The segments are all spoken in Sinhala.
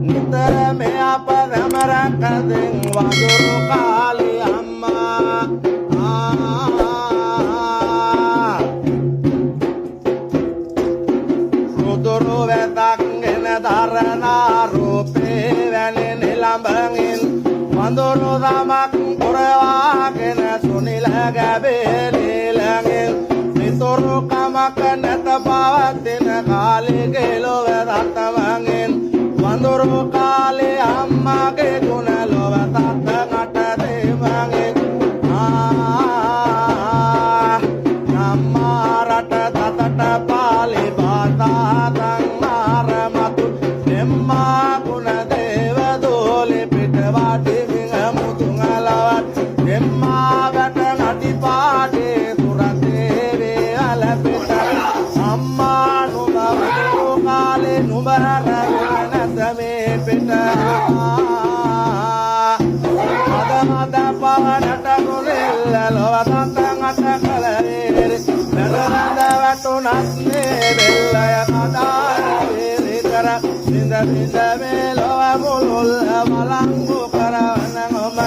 නිතර මේ අප රැමරකදෙන් වඳුරු කාලේ අම්මා රුදුරු වෙතක්ගෙන දරනා රූපේ වැනි නිලඹමින් වඳුරු දමක් පුරවාගෙන සුනිල ගැබේ නිලඟින් මිතුරු කමක නැත පවතින කාලේ ගෙලොව රටවගෙන් වඳුරු කාලේ අම්මාගේ ගුණ ලොව තත්නට දෙවගෙන් අම්මා රට තතට පාලි බාතාතන් මාරමතු එම්මා ගුණ දේව දෝලි පිට වාටිමින් මුතුංගලවත් එම්මා වැට නටි පාටේ සුරතේවේ අලපිට අම්මා නුඹ වඳුරු කාලේ නුඹ මේ පිට මද පවනට ගොනෙල්ල ලොව තත්තන් අට කලරේ වැදරඳ වැටුනත් මේ බෙල්ලය කඩාවේ විතර සිඳ සිඳ මේ ලොව මුළුල් මලංගු කරවන ඔම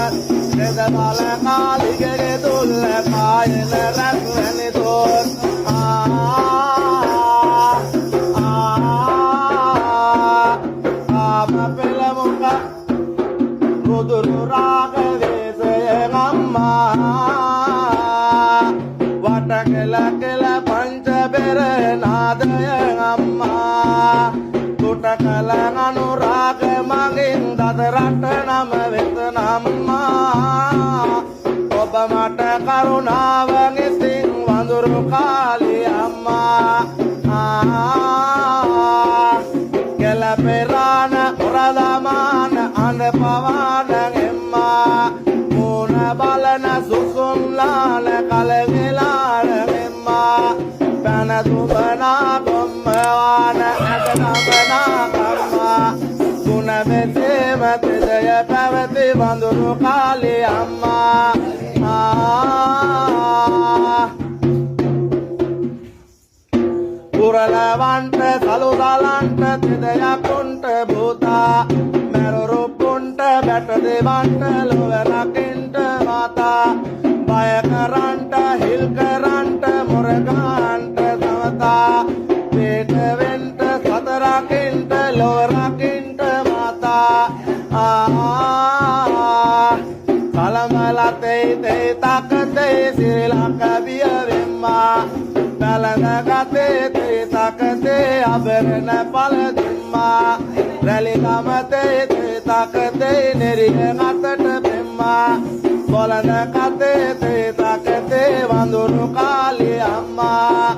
දෙද බල කාලිගේ දුල්ල කායන රැස්වැනි තෝත් රුදුරු රාග වේසයෙන් අම්මා වට කෙල කෙල පංච බෙර නාදයෙන් අම්මා තුට කල අනුරාග මගින් දද රට නම වෙත නම්මා ඔබ මට කරුණාවෙන් ඉතින් වඳුරු කාලේ අම්මා කෙල පෙරාන උරදමාන අඳ පවාන එම්මා මුණ බලන සුසුම්ලාල කලගෙලාන එම්මා පැන දුබනා කොම්මවාන ඇත නබනා කම්මා ගුණ මෙතේම තෙදය පැවති වඳුරු කාලේ අම්මා පුරලවන්ට සලුදලන්ට තෙදයකුන්ට භූතා මැරුරුපුන්ට බැට දෙවන්ට ලොව රකින්ට මාතා බය කරන්ට හිල් කරන්ට මුරගන්ට සමතා පේට වෙන්ට සතරකින්ට ලොව රකින්ට මාතා කලමලතේ තේ තකතේ සිරිලක බිය වෙම්මා පැලඳ ගතේ තේ තකතේ අබරණ පල දෙම්මා රැලි ගමතේ තේ තකතේ නෙරිය අතට පෙම්මා බොලඳ කතේ තේ තකතේ වඳුරු කාලේ අම්මා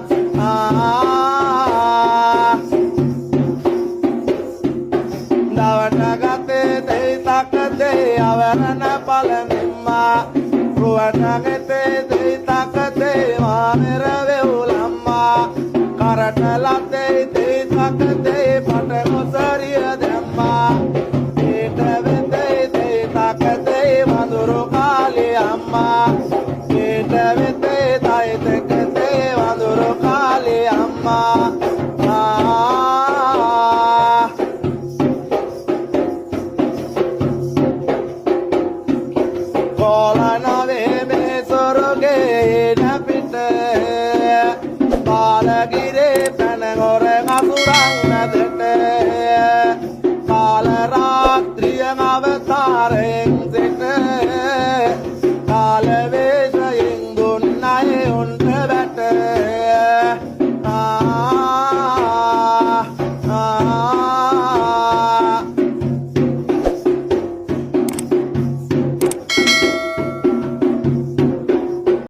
දවට ගතේ තේ තකතේ අවරණ පල මෙම්මා රුවට ගෙතේ තේ තකතේ මානෙර වෙවුලම්මා කරට ලතේ තේ තකතේ පට නොසරිය දැම්මා පේට වෙතේ තේ තකතේ වඳුරු කාලේ අම්මා පේට වෙතේ තයි තකතේ වඳුරු කාලේ අම්මා කොලනවේ මේ සොරගේ නැපිට පාලගිරේ පැනගොර අසුරන් නැදට කාල රාත්‍රිය අවතාරේ